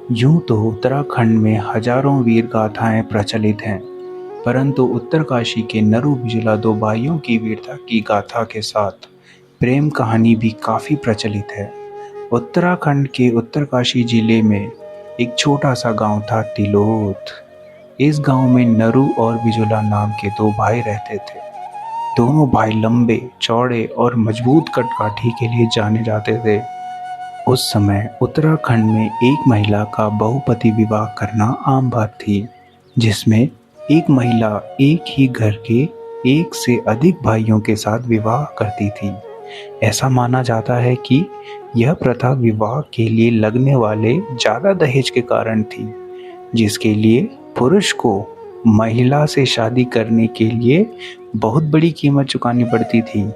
यूं तो उत्तराखंड में हजारों वीर गाथाएं प्रचलित हैं, परंतु उत्तरकाशी के नरु बिजुला दो भाइयों की वीरता की गाथा के साथ प्रेम कहानी भी काफी प्रचलित है। उत्तराखंड के उत्तरकाशी जिले में एक छोटा सा गांव था तिलोथ। इस गांव में नरु और बिजुला नाम के दो भाई रहते थे। दोनों भाई लंबे, चौड़े और मजबूत कदकाठी के लिए जाने जाते थे। उस समय उत्तराखंड में एक महिला का बहुपति विवाह करना आम बात थी, जिसमें एक महिला एक ही घर के एक से अधिक भाइयों के साथ विवाह करती थी। ऐसा माना जाता है कि यह प्रथा विवाह के लिए लगने वाले ज्यादा दहेज के कारण थी, जिसके लिए पुरुष को महिला से शादी करने के लिए बहुत बड़ी कीमत चुकानी पड़ती थी।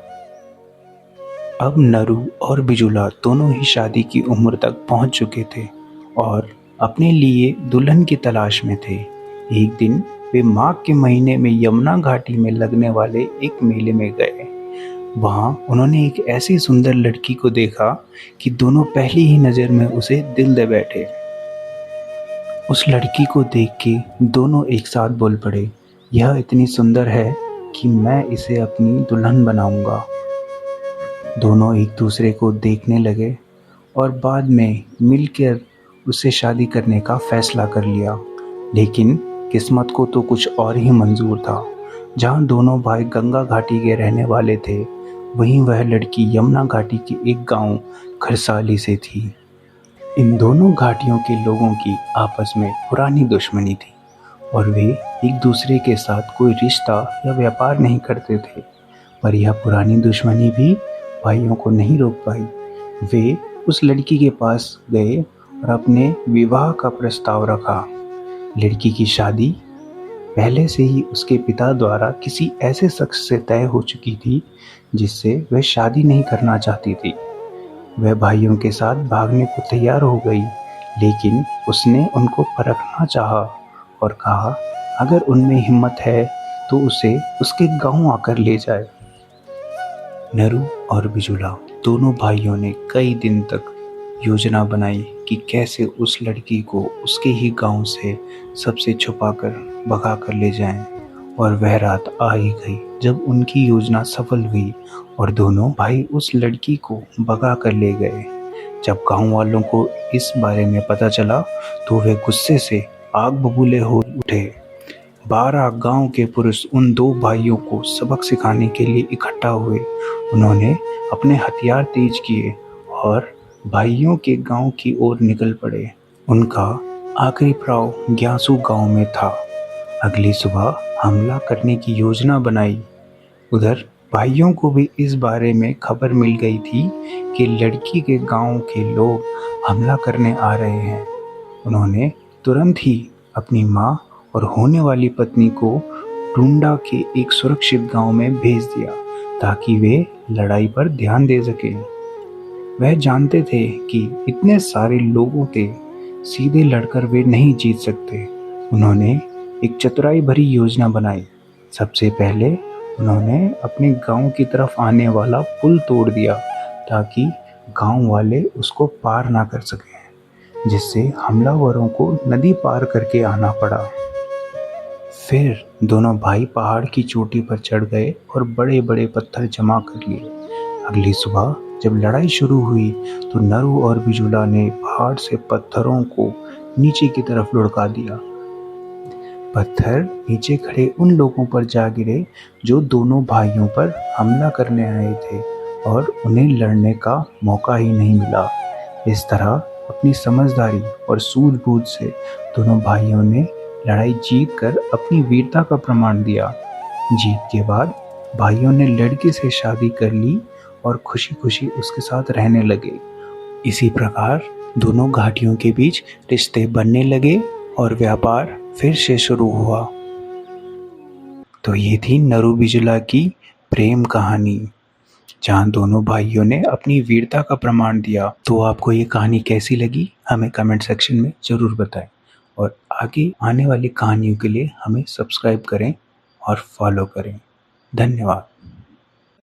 अब नरु और बिजुला दोनों ही शादी की उम्र तक पहुंच चुके थे और अपने लिए दुल्हन की तलाश में थे। एक दिन वे माघ के महीने में यमुना घाटी में लगने वाले एक मेले में गए। वहां उन्होंने एक ऐसी सुंदर लड़की को देखा कि दोनों पहली ही नजर में उसे दिल दे बैठे। उस लड़की को देख के दोनों एक साथ बोल पड़े, यह इतनी सुंदर है कि मैं इसे अपनी दुल्हन बनाऊंगा। दोनों एक दूसरे को देखने लगे और बाद में मिलकर उससे शादी करने का फैसला कर लिया। लेकिन किस्मत को तो कुछ और ही मंजूर था। जहां दोनों भाई गंगा घाटी के रहने वाले थे, वहीं वह लड़की यमुना घाटी के एक गांव खरसाली से थी। इन दोनों घाटियों के लोगों की आपस में पुरानी दुश्मनी थी और वे एक दूसरे के साथ कोई रिश्ता या व्यापार नहीं करते थे। पर यह पुरानी दुश्मनी भी भाइयों को नहीं रोक पाई। वे उस लड़की के पास गए और अपने विवाह का प्रस्ताव रखा। लड़की की शादी पहले से ही उसके पिता द्वारा किसी ऐसे शख्स से तय हो चुकी थी जिससे वह शादी नहीं करना चाहती थी। वह भाइयों के साथ भागने को तैयार हो गई, लेकिन उसने उनको परखना चाहा और कहा अगर उनमें हिम्मत है तो उसे उसके गांव आकर ले जाए। नरु और बिजुला दोनों भाइयों ने कई दिन तक योजना बनाई कि कैसे उस लड़की को उसके ही गांव से सबसे छुपाकर भगा कर ले जाएं। और वह रात आ ही गई जब उनकी योजना सफल हुई और दोनों भाई उस लड़की को भगा कर ले गए। जब गांव वालों को इस बारे में पता चला तो वे गुस्से से आग बबूले हो उठे। 12 गांव के पुरुष उन दो भाइयों को सबक सिखाने के लिए इकट्ठा हुए। उन्होंने अपने हथियार तेज किए और भाइयों के गांव की ओर निकल पड़े। उनका आखिरी पड़ाव ग्यासू गांव में था। अगली सुबह हमला करने की योजना बनाई। उधर भाइयों को भी इस बारे में खबर मिल गई थी कि लड़की के गांव के लोग हमला करने आ रहे हैं। उन्होंने तुरंत ही अपनी मां और होने वाली पत्नी को टुंडा के एक सुरक्षित गांव में भेज दिया ताकि वे लड़ाई पर ध्यान दे सके। वह जानते थे कि इतने सारे लोगों के सीधे लड़कर वे नहीं जीत सकते। उन्होंने एक चतुराई भरी योजना बनाई। सबसे पहले उन्होंने अपने गांव की तरफ आने वाला पुल तोड़ दिया ताकि गांव वाले उसको पार ना कर सकें, जिससे हमलावरों को नदी पार करके आना पड़ा। फिर दोनों भाई पहाड़ की चोटी पर चढ़ गए और बड़े बड़े पत्थर जमा कर लिए। अगली सुबह जब लड़ाई शुरू हुई तो नरु और बिजुला ने पहाड़ से पत्थरों को नीचे की तरफ लुढ़का दिया। पत्थर नीचे खड़े उन लोगों पर जा गिरे जो दोनों भाइयों पर हमला करने आए थे और उन्हें लड़ने का मौका ही नहीं मिला। इस तरह अपनी समझदारी और सूझबूझ से दोनों भाइयों ने लड़ाई जीत कर अपनी वीरता का प्रमाण दिया। जीत के बाद भाइयों ने लड़की से शादी कर ली और खुशी खुशी उसके साथ रहने लगे। इसी प्रकार दोनों घाटियों के बीच रिश्ते बनने लगे और व्यापार फिर से शुरू हुआ। तो ये थी नरु बिजुला की प्रेम कहानी, जहाँ दोनों भाइयों ने अपनी वीरता का प्रमाण दिया। तो आपको ये कहानी कैसी लगी हमें कमेंट सेक्शन में ज़रूर बताएं और आगे आने वाली कहानियों के लिए हमें सब्सक्राइब करें और फॉलो करें। धन्यवाद।